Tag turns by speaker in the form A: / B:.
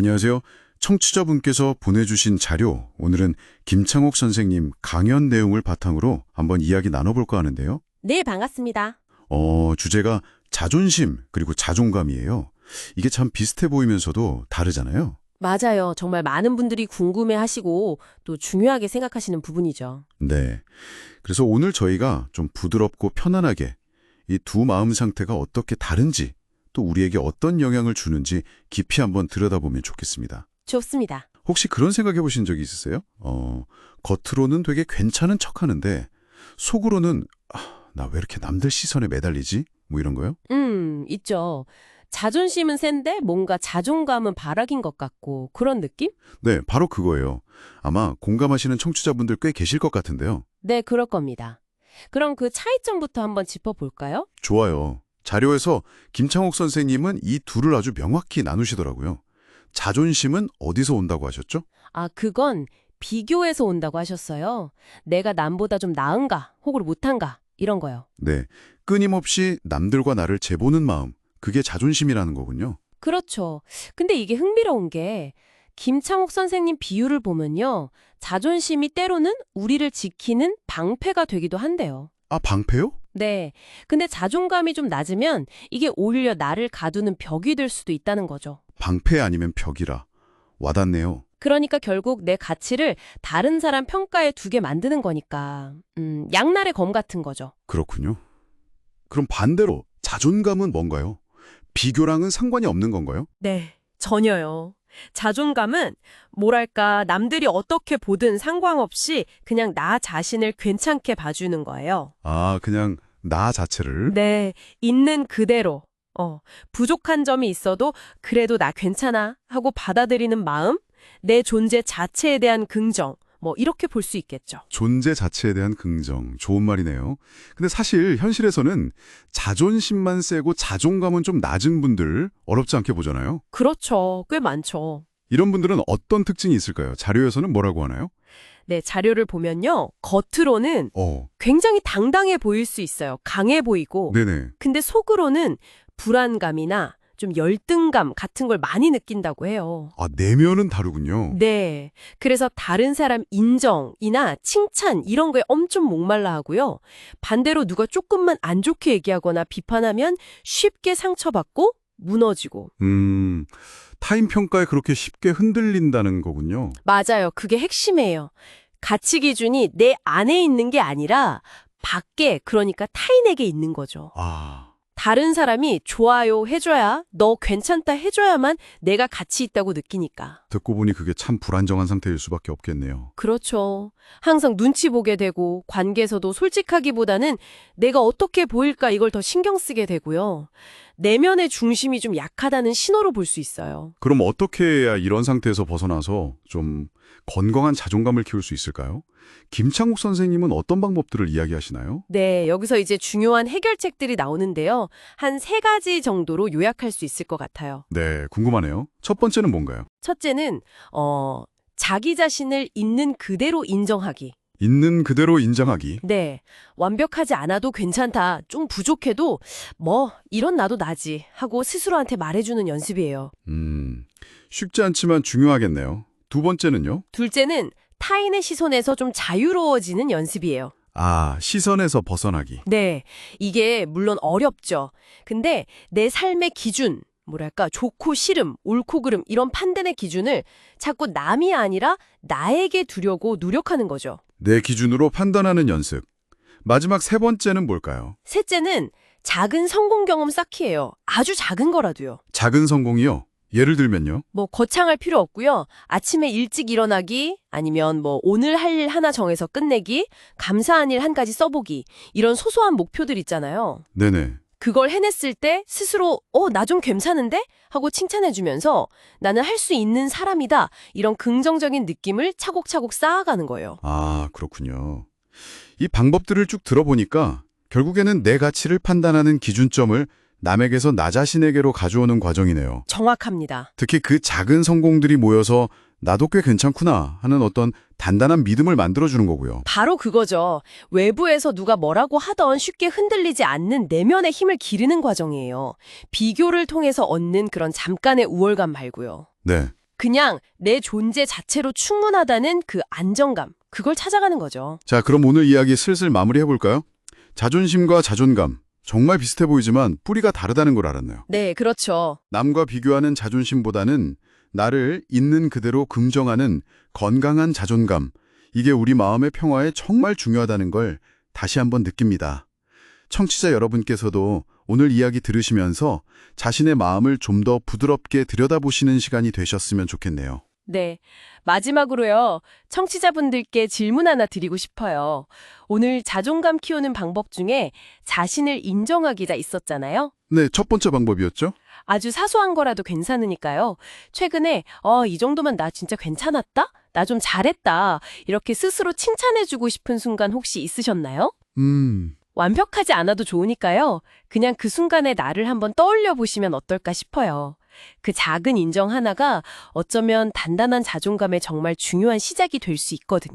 A: 안녕하세요. 청취자분께서 보내주신 자료, 오늘은 김창옥 선생님 강연 내용을 바탕으로 한번 이야기 나눠볼까 하는데요.
B: 네, 반갑습니다.
A: 주제가 자존심 그리고 자존감이에요. 이게 참 비슷해 보이면서도 다르잖아요.
B: 맞아요. 정말 많은 분들이 궁금해하시고 또 중요하게 생각하시는 부분이죠.
A: 네. 그래서 오늘 저희가 좀 부드럽고 편안하게 이 두 마음 상태가 어떻게 다른지 또 우리에게 어떤 영향을 주는지 깊이 한번 들여다보면 좋겠습니다.
B: 좋습니다.
A: 혹시 그런 생각해 보신 적이 있으세요? 겉으로는 되게 괜찮은 척 하는데 속으로는 나 왜 이렇게 남들 시선에 매달리지? 뭐 이런 거요?
B: 있죠. 자존심은 센데 뭔가 자존감은 바락인 것 같고 그런 느낌?
A: 네, 바로 그거예요. 아마 공감하시는 청취자분들 꽤 계실 것 같은데요.
B: 네, 그럴 겁니다. 그럼 그 차이점부터 한번 짚어볼까요?
A: 좋아요. 자료에서 김창옥 선생님은 이 둘을 아주 명확히 나누시더라고요. 자존심은 어디서 온다고 하셨죠?
B: 그건 비교에서 온다고 하셨어요. 내가 남보다 좀 나은가, 혹은 못한가, 이런 거요.
A: 네, 끊임없이 남들과 나를 재보는 마음, 그게 자존심이라는 거군요.
B: 그렇죠. 근데 이게 흥미로운 게 김창옥 선생님 비유를 보면요. 자존심이 때로는 우리를 지키는 방패가 되기도 한대요.
A: 방패요?
B: 네. 근데 자존감이 좀 낮으면 이게 오히려 나를 가두는 벽이 될 수도 있다는 거죠.
A: 방패 아니면 벽이라. 와닿네요.
B: 그러니까 결국 내 가치를 다른 사람 평가에 두게 만드는 거니까. 양날의 검 같은 거죠.
A: 그렇군요. 그럼 반대로 자존감은 뭔가요? 비교랑은 상관이 없는 건가요?
C: 네, 전혀요. 자존감은 뭐랄까 남들이 어떻게 보든 상관없이 그냥 나 자신을 괜찮게 봐주는 거예요.
A: 그냥 나 자체를?
C: 네, 있는 그대로. 부족한 점이 있어도 그래도 나 괜찮아 하고 받아들이는 마음, 내 존재 자체에 대한 긍정, 뭐 이렇게 볼 수 있겠죠.
A: 존재 자체에 대한 긍정. 좋은 말이네요. 근데 사실 현실에서는 자존심만 세고 자존감은 좀 낮은 분들 어렵지 않게 보잖아요.
C: 그렇죠. 꽤 많죠.
A: 이런 분들은 어떤 특징이 있을까요? 자료에서는 뭐라고 하나요?
C: 네, 자료를 보면요. 겉으로는 굉장히 당당해 보일 수 있어요. 강해 보이고.
A: 네네.
C: 근데 속으로는 불안감이나 좀 열등감 같은 걸 많이 느낀다고 해요.
A: 내면은 다르군요.
C: 네. 그래서 다른 사람 인정이나 칭찬 이런 거에 엄청 목말라 하고요. 반대로 누가 조금만 안 좋게 얘기하거나 비판하면 쉽게 상처받고 무너지고.
A: 타인 평가에 그렇게 쉽게 흔들린다는 거군요.
C: 맞아요. 그게 핵심이에요. 가치 기준이 내 안에 있는 게 아니라 밖에, 그러니까 타인에게 있는 거죠. 다른 사람이 좋아요 해줘야, 너 괜찮다 해줘야만 내가 가치 있다고 느끼니까.
A: 듣고 보니 그게 참 불안정한 상태일 수밖에 없겠네요.
C: 그렇죠. 항상 눈치 보게 되고 관계에서도 솔직하기보다는 내가 어떻게 보일까 이걸 더 신경 쓰게 되고요. 내면의 중심이 좀 약하다는 신호로 볼 수 있어요.
A: 그럼 어떻게 해야 이런 상태에서 벗어나서 좀 건강한 자존감을 키울 수 있을까요? 김창욱 선생님은 어떤 방법들을 이야기하시나요?
C: 네, 여기서 이제 중요한 해결책들이 나오는데요. 한 3가지 정도로 요약할 수 있을 것 같아요.
A: 네, 궁금하네요. 첫 번째는 뭔가요?
C: 첫째는 자기 자신을 있는 그대로 인정하기.
A: 있는 그대로 인정하기.
C: 네, 완벽하지 않아도 괜찮다, 좀 부족해도 이런 나도 나지 하고 스스로한테 말해주는 연습이에요.
A: 쉽지 않지만 중요하겠네요. 두 번째는요?
C: 둘째는 타인의 시선에서 좀 자유로워지는 연습이에요.
A: 시선에서 벗어나기.
C: 네, 이게 물론 어렵죠. 근데 내 삶의 기준, 뭐랄까 좋고 싫음, 옳고 그름 이런 판단의 기준을 자꾸 남이 아니라 나에게 두려고 노력하는 거죠.
A: 내 기준으로 판단하는 연습. 마지막 세 번째는 뭘까요?
C: 셋째는 작은 성공 경험 쌓기예요. 아주 작은 거라도요.
A: 작은 성공이요? 예를 들면요?
C: 거창할 필요 없고요. 아침에 일찍 일어나기, 아니면 오늘 할 일 하나 정해서 끝내기, 감사한 일 한 가지 써보기, 이런 소소한 목표들 있잖아요.
A: 네네.
C: 그걸 해냈을 때 스스로 나 좀 괜찮은데? 하고 칭찬해주면서 나는 할 수 있는 사람이다. 이런 긍정적인 느낌을 차곡차곡 쌓아가는 거예요.
A: 그렇군요. 이 방법들을 쭉 들어보니까 결국에는 내 가치를 판단하는 기준점을 남에게서 나 자신에게로 가져오는 과정이네요.
C: 정확합니다.
A: 특히 그 작은 성공들이 모여서 나도 꽤 괜찮구나 하는 어떤 단단한 믿음을 만들어주는 거고요.
C: 바로 그거죠. 외부에서 누가 뭐라고 하던 쉽게 흔들리지 않는 내면의 힘을 기르는 과정이에요. 비교를 통해서 얻는 그런 잠깐의 우월감 말고요.
A: 네.
C: 그냥 내 존재 자체로 충분하다는 그 안정감, 그걸 찾아가는 거죠.
A: 자, 그럼 오늘 이야기 슬슬 마무리해볼까요? 자존심과 자존감, 정말 비슷해 보이지만 뿌리가 다르다는 걸 알았네요.
C: 네, 그렇죠.
A: 남과 비교하는 자존심보다는 나를 있는 그대로 긍정하는 건강한 자존감, 이게 우리 마음의 평화에 정말 중요하다는 걸 다시 한번 느낍니다. 청취자 여러분께서도 오늘 이야기 들으시면서 자신의 마음을 좀 더 부드럽게 들여다보시는 시간이 되셨으면 좋겠네요.
C: 네. 마지막으로요. 청취자분들께 질문 하나 드리고 싶어요. 오늘 자존감 키우는 방법 중에 자신을 인정하기가 있었잖아요.
A: 네, 첫 번째 방법이었죠?
C: 아주 사소한 거라도 괜찮으니까요. 최근에 이 정도면 나 진짜 괜찮았다? 나 좀 잘했다. 이렇게 스스로 칭찬해주고 싶은 순간 혹시 있으셨나요? 완벽하지 않아도 좋으니까요. 그냥 그 순간의 나를 한번 떠올려 보시면 어떨까 싶어요. 그 작은 인정 하나가 어쩌면 단단한 자존감의 정말 중요한 시작이 될 수 있거든요.